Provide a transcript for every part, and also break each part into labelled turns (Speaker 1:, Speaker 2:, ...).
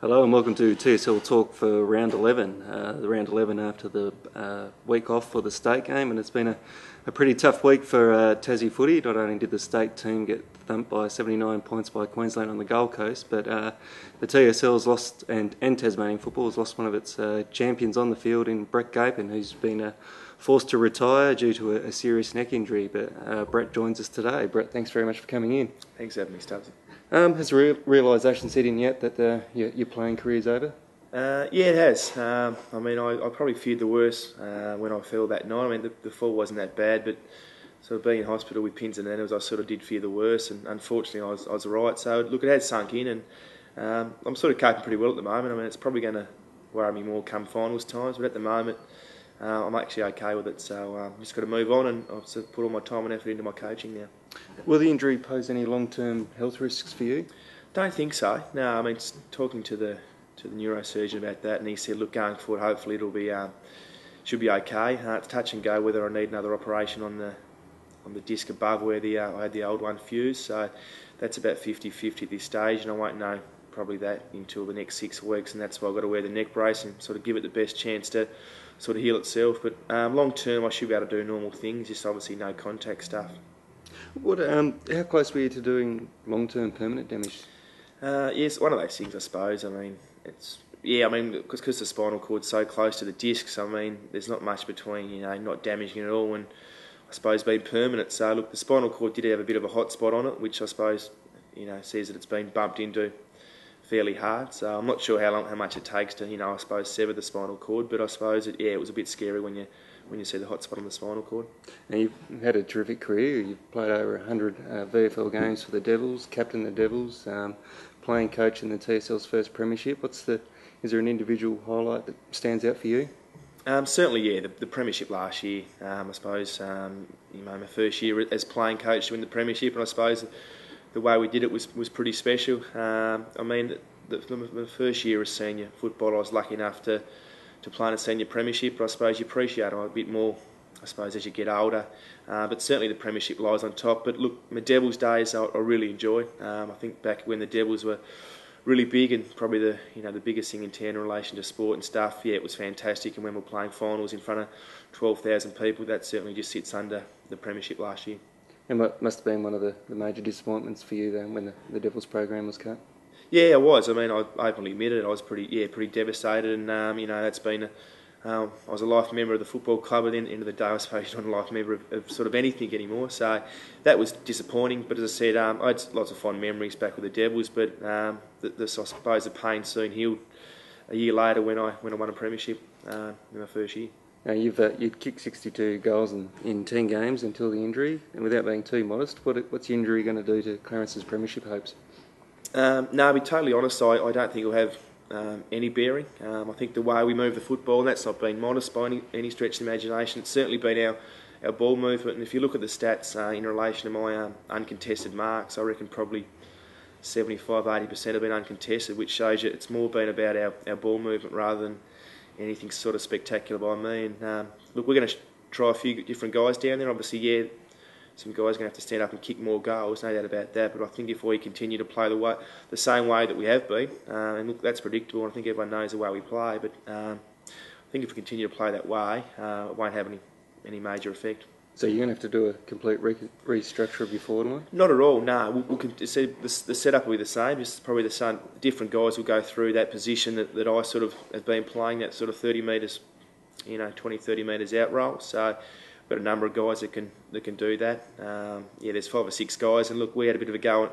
Speaker 1: Hello and welcome to TSL Talk for round 11, the round 11 after the week off for the state game, and it's been a pretty tough week for Tassie footy. Not only did the state team get thumped by 79 points by Queensland on the Gold Coast, but the TSL's lost, and Tasmanian football has lost one of its champions on the field in Brett Gapin, who's been forced to retire due to a serious neck injury. But Brett joins us today. Brett, thanks very much for coming in.
Speaker 2: Thanks for having me, Stubbs.
Speaker 1: Has realisation set in yet that your playing career's over?
Speaker 2: Yeah, it has. I probably feared the worst when I fell that night. I mean, the fall wasn't that bad, but sort of being in hospital with pins and needles, I sort of did fear the worst, and unfortunately I was right. So, look, it has sunk in, and I'm sort of coping pretty well at the moment. I mean, it's probably going to worry me more come finals times, but at the moment I'm actually okay with it. So I'm just got to move on, and I've sort of put all my time and effort into my coaching now.
Speaker 1: Will the injury pose any long-term health risks for you?
Speaker 2: Don't think so. No, I mean, talking to the neurosurgeon about that, and he said, look, going forward, hopefully it'll be should be okay. It's touch and go whether I need another operation on the disc above where I had the old one fused. So that's about 50-50 at this stage, and I won't know probably that until the next 6 weeks, and that's why I've got to wear the neck brace and sort of give it the best chance to sort of heal itself. But long term, I should be able to do normal things, just obviously no contact stuff.
Speaker 1: How close were you to doing long-term permanent damage?
Speaker 2: Yes, one of those things, I suppose. I mean, because the spinal cord's so close to the discs, I mean, there's not much between, not damaging it at all and I suppose being permanent. So, look, the spinal cord did have a bit of a hot spot on it, which I suppose, says that it's been bumped into fairly hard. So I'm not sure how much it takes to, I suppose, sever the spinal cord, but I suppose it was a bit scary when you see the hot spot on the spinal cord.
Speaker 1: Now, you've had a terrific career. You've played over 100 VFL games for the Devils, captained the Devils, playing coach in the TSL's first premiership. Is there an individual highlight that stands out for you?
Speaker 2: Certainly, yeah, the premiership last year. I suppose, my first year as playing coach to win the premiership, and I suppose the way we did it was pretty special. The first year as senior footballer, I was lucky enough to play in a senior premiership, but I suppose you appreciate it a bit more, I suppose, as you get older. But certainly the premiership lies on top. But look, my Devils days I really enjoyed. I think back when the Devils were really big and probably the biggest thing in town in relation to sport and stuff, yeah, it was fantastic. And when we're playing finals in front of 12,000 people, that certainly just sits under the premiership last year.
Speaker 1: And what must have been one of the major disappointments for you then when the Devils program was cut?
Speaker 2: Yeah, I was. I mean, I openly admitted it. I was pretty devastated, and that's been. I was a life member of the football club, and then end of the day, I suppose you're not a life member of sort of anything anymore. So that was disappointing. But as I said, I had lots of fond memories back with the Devils. But I suppose the pain soon healed a year later when I won a premiership in my first year.
Speaker 1: Now you'd kicked 62 goals in 10 games until the injury, and without being too modest, what's the injury going to do to Clarence's premiership hopes?
Speaker 2: No, to be totally honest, I don't think it'll have any bearing. I think the way we move the football, and that's not being modest by any stretch of the imagination, it's certainly been our ball movement. And if you look at the stats in relation to my uncontested marks, I reckon probably 75-80% have been uncontested, which shows you it's more been about our ball movement rather than anything sort of spectacular by me. And look, we're going to try a few different guys down there. Obviously, yeah, some guys are going to have to stand up and kick more goals, no doubt about that. But I think if we continue to play the same way that we have been, and look, that's predictable, and I think everyone knows the way we play, but I think if we continue to play that way, it won't have any major effect.
Speaker 1: So you're going to have to do a complete restructure of your forward line?
Speaker 2: Not at all, no. The setup will be the same, just probably the same. Different guys will go through that position that I sort of have been playing, that sort of 30 metres, 20-30 metres out roll. So got a number of guys that can do that. There's 5 or 6 guys, and look, we had a bit of a go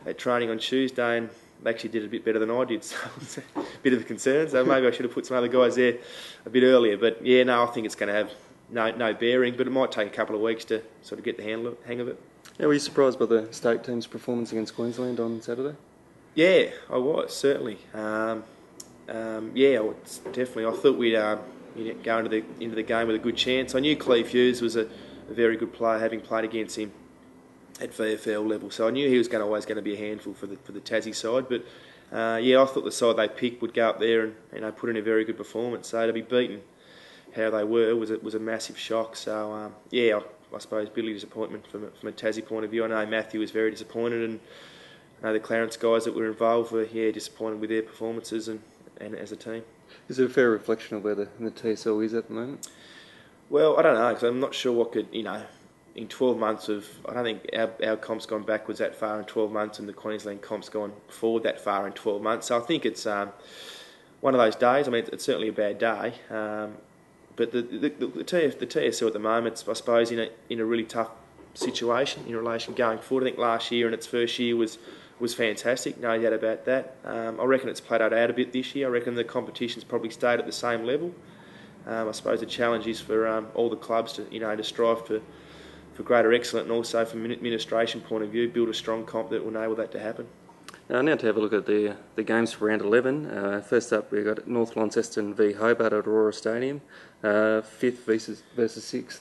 Speaker 2: at training on Tuesday, and they actually did a bit better than I did, so it's a bit of a concern. So maybe I should have put some other guys there a bit earlier. But yeah, no, I think it's going to have no bearing, but it might take a couple of weeks to sort of get the hang of it.
Speaker 1: Yeah, were you surprised by the state team's performance against Queensland on Saturday?
Speaker 2: Yeah, I was, certainly. Definitely. I thought we'd go into the game with a good chance. I knew Cleve Hughes was a very good player, having played against him at VFL level, so I knew he was always going to be a handful for the Tassie side. But I thought the side they picked would go up there and put in a very good performance. So to be beaten how they were was a massive shock. So I suppose bitterly disappointment from a Tassie point of view. I know Matthew was very disappointed, and I know the Clarence guys that were involved were disappointed with their performances and as a team.
Speaker 1: Is it a fair reflection of where the TSL is at the moment?
Speaker 2: Well, I don't know, because I'm not sure what could, in 12 months I don't think our comp's gone backwards that far in 12 months and the Queensland comp's gone forward that far in 12 months. So I think it's one of those days. I mean, it's certainly a bad day. But the TSL at the moment, I suppose, in a really tough situation in relation going forward. I think last year and its first year was fantastic, no doubt about that. I reckon it's plateaued out a bit this year. I reckon the competition's probably stayed at the same level. I suppose the challenge is for all the clubs to strive for greater excellence, and also from an administration point of view, build a strong comp that will enable that to happen.
Speaker 1: Now to have a look at the games for round 11. First up, we've got North Launceston v Hobart at Aurora Stadium, 5th versus 6th.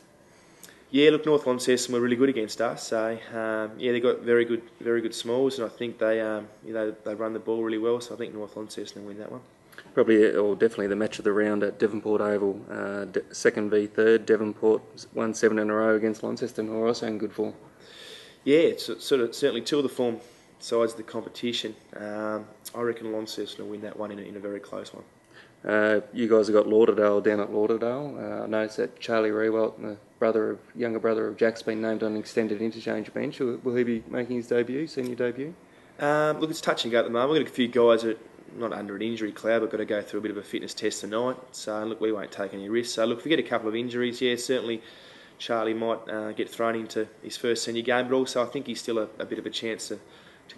Speaker 2: Yeah, look, North Launceston were really good against us. So they got very good smalls, and I think they run the ball really well. So I think North Launceston will win that one.
Speaker 1: Probably, or definitely, the match of the round at Devonport Oval, 2nd v 3rd. Devonport won 7 in a row against Launceston, who are also in good form. Yeah,
Speaker 2: it's certainly two of the form sides of the competition. I reckon Launceston will win that one in a very close one.
Speaker 1: You guys have got Lauderdale down at Lauderdale. I noticed that Charlie Rewalt, the younger brother of Jack's, been named on an extended interchange bench. Will he be making his senior debut?
Speaker 2: Look, it's touch and go at the moment. We've got a few guys that not under an injury cloud, but got to go through a bit of a fitness test tonight. So look, we won't take any risks. So look, if we get a couple of injuries, certainly Charlie might get thrown into his first senior game, but also I think he's still a bit of a chance to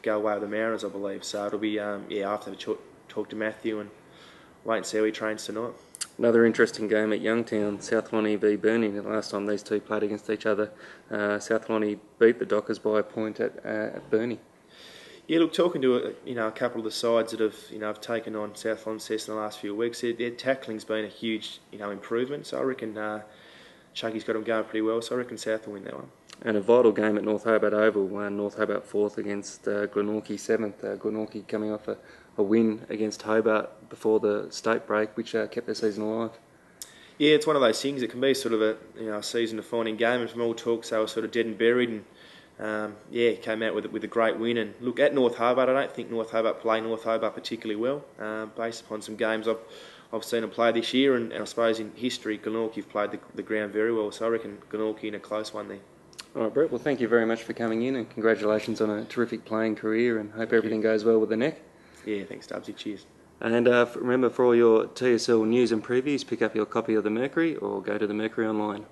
Speaker 2: go away with the Mariners, I believe. So it'll be I'll have to talk to Matthew and wait and see how he trains tonight.
Speaker 1: Another interesting game at Youngtown, South Lonnie v Burnie. The last time these two played against each other, South Lonnie beat the Dockers by a point at Burnie.
Speaker 2: Yeah, look, talking to a couple of the sides that have taken on South Launceston in the last few weeks, their tackling's been a huge improvement. So I reckon Chunky's got them going pretty well. So I reckon South will win that one.
Speaker 1: And a vital game at North Hobart Oval, North Hobart 4th against Glenorchy 7th. Glenorchy coming off a win against Hobart before the state break, which kept their season alive.
Speaker 2: Yeah, it's one of those things. It can be sort of a season-defining game, and from all talks, they were sort of dead and buried, and came out with a great win. And look, at North Hobart, I don't think North Hobart play North Hobart particularly well, based upon some games I've seen them play this year, and I suppose in history, Glenorchy have played the ground very well. So I reckon Glenorchy in a close one there.
Speaker 1: All right, Brett. Well, thank you very much for coming in, and congratulations on a terrific playing career, and hope everything goes well with the neck.
Speaker 2: Yeah, thanks, Dubsy. Cheers.
Speaker 1: And remember, for all your TSL news and previews, pick up your copy of the Mercury or go to the Mercury online.